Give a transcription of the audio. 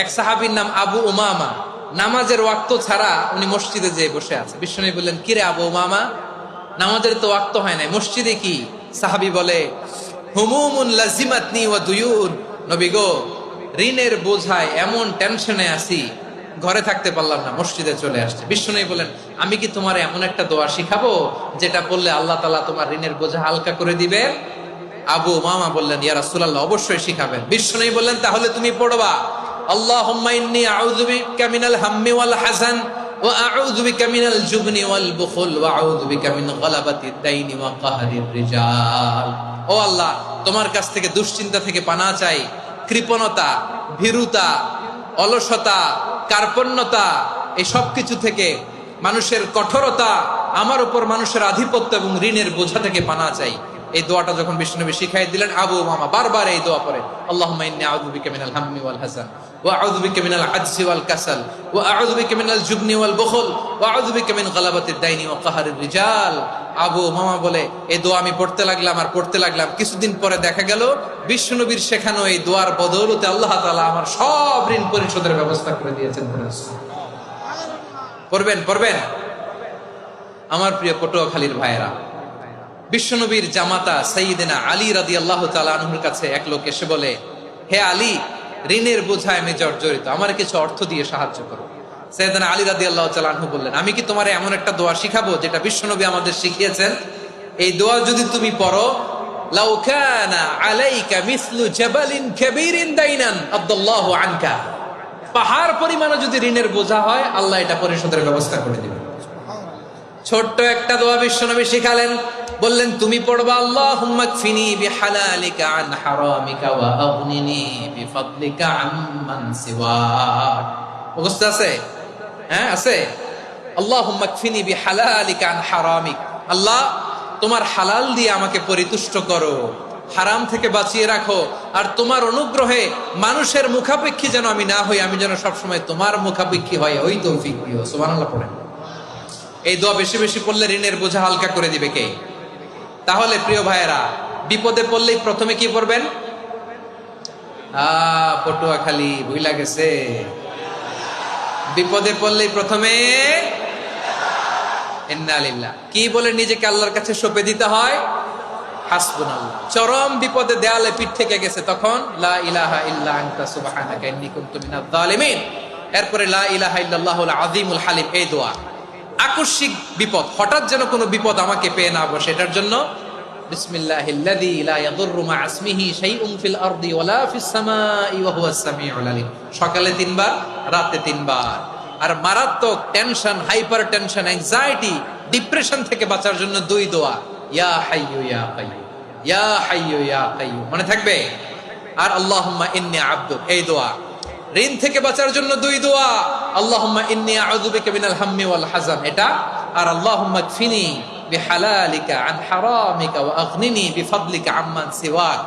এক সাহাবীর নাম আবু উমামা, নামাজের ওয়াক্ত ছাড়া উনি মসজিদে যেয়ে বসে আছে। বিশ্বনবী বললেন, কিরে আবু উমামা, নামাজের তো ওয়াক্ত হয় নাই, মসজিদে কি? সাহাবী বলে, হুমুমুন লাজিমাতনি ওয়া দুয়ুন। নবী গো, ঋণের বোঝায় এমন টেনশনে আছি, ঘরে থাকতে পারলাম না, মসজিদে চলে আসছে। বিশ্বনবী বলেন, আমি কি তোমার এমন একটা দোয়া শিখাবো যেটা পড়লে আল্লাহ তাআলা তোমার ঋণের বোঝা হালকা করে দিবেন? আবু উমামা বললেন, ইয়া রাসূলুল্লাহ, অবশ্যই শিখাবেন। বিশ্বনবী বললেন, তাহলে তুমি পড়বা, আল্লাহুম্মা ইন্নী আউযু বিকা মিনাল হাম্মি ওয়াল হাযান ওয়া আউযু বিকা মিনাল জুবনি ওয়াল বুখল ওয়া আউযু বিকা মিন গালাবাতিদ দাইনি ওয়া কাহরির রিজাল। ও আল্লাহ, তোমার কাছ থেকে দুশ্চিন্তা থেকে পানাহ চাই, কৃপণতা, ভীরুতা, অলসতা, কার্পণ্যতা, এই সব কিছু থেকে, মানুষের কঠোরতা, আমার উপর মানুষের আধিপত্য এবং ঋণের বোঝা থেকে পানাহ চাই। এই দোয়াটা যখন বিশ্বনবী শিখাই দিলেন, আবু উমামা বারবার এই দোয়া পড়ে, আল্লাহুম্মা ইন্নী আউযু বিকা মিনাল হাম্মি ওয়াল হাযান ওয়া আউযু বিকা মিনাল আজজি ওয়াল কাসাল ওয়া আউযু বিকা মিনাল জুবনি ওয়াল বুখল ওয়া আউযু বিকা মিন গালাবাতিদ দাইনি ওয়া কাহরির রিজাল। আবু উমামা বলে, এই দোয়া আমি পড়তে লাগলাম আর পড়তে লাগলাম, কিছুদিন পরে দেখা গেল বিশ্বনবীর শেখানো এই দোয়ার বদৌলতে আল্লাহ তাআলা আমার সব ঋণ পরিশোধের ব্যবস্থা করে দিয়েছেন। পড়বেন পড়বেন। আমার প্রিয় পটুয়াখালীর ভাইয়েরা, বিশ্বনবীর জামাতা সাইয়্যিদিনা আলী রাদিয়াল্লাহু তাআলা আনহুর কাছে এক লোক এসে বলে, হে আলী, ঋণের বোঝায় আমি জর্জরিত, আমার কিছু অর্থ দিয়ে সাহায্য করো। সাইয়্যিদিনা আলী রাদিয়াল্লাহু তাআলা আনহু বললেন, আমি কি তোমারে এমন একটা দোয়া শিখাবো যেটা বিশ্বনবী আমাদের শিখিয়েছেন? এই দোয়া যদি তুমি পড়ো, লাউ কানা আলাইকা মিসলু জাবালিন কাবীরিন দাইনান আদাল্লাহু আনকা, পাহাড় পরিমাণে যদি ঋণের বোঝা হয়, আল্লাহ এটা পরিশোধের ব্যবস্থা করে দিবেন। ছোট্ট একটা দোয়া বিশ্বনবী শিখালেন, বললেন, তুমি পড়বা, আল্লাহুম্মা কফিনি বিহালালিকা আন হারামিকা ওয়া আগনিনি বিফাদলিকা আম্মান সিওয়াক। মুখস্থ আছে? হ্যাঁ, আছে। আল্লাহুম্মা কফিনি বিহালালিকা আন হারামিক, আল্লাহ তোমার হালাল দিয়ে আমাকে পরিতুষ্ট করো, হারাম থেকে বাঁচিয়ে রাখো, আর তোমার অনুগ্রহে মানুষের মুখাপেক্ষী যেন আমি না হই, আমি যেন সবসময় তোমার মুখাপেক্ষী হয়, ওই তৌফিক দিও। সুবহানাল্লাহ পড়েন। এই দোয়া বেশি বেশি পড়লে ঋণের বোঝা হালকা করে দিবে কে? তাহলে প্রিয় ভাইয়েরা, বিপদে পড়লেই প্রথমে কি পড়বেন? পটুয়াখালী ভুইলা গেছে। বিপদে পড়লেই প্রথমে ইন্না লিল্লাহ কি বলে নিজেকে আল্লাহর কাছে সঁপে দিতে হয়? হাসবুনাল্লাহ। চরম বিপদে দেয়ালে পিঠ থেকে গেছে, তখন লা ইলাহা ইল্লা আনতা সুবহানাকা ইন্নী কুনতু মিনাজ জালিমিন। এরপরে লা ইলাহা ইল্লাল্লাহুল আযীমুল হালিম, এই দোয়া। আকস্মিক বিপদ, হঠাৎ যেন কোনো বিপদ আমাকে পেয়ে না বসে, এটার জন্য বিসমিল্লাহিল্লাযী লা ইয়াদুররু মা ইসমিহি শাইউন ফিল আরদি ওয়ালা ফিস সামাই ওয়া হুয়াস সামিউল আলীম। সকালে 3 বার, রাতে 3 বার। আর মারাত্মক tension, hyper tension, anxiety, depression থেকে বাঁচার জন্য 2 দোয়া, ইয়া হাইয়্যু ইয়া কাইয়্যুম, ইয়া হাইয়্যু ইয়া কাইয়্যুম, মনে থাকবে? আর আল্লাহুম্মা ইন্নী আবদুক, এই দোয়া। ঋণ থেকে বাঁচার জন্য 2 দোয়া, আল্লাহুম্মা ইন্নী আউযু বিকা মিনাল হাম্মি ওয়াল হাযান, এটা। আর আল্লাহুম্মা কফিনি বিহালালিকা আন হারামিকা ওয়া আগনিনি বিফাদলিকা আম্মান সিওয়াক।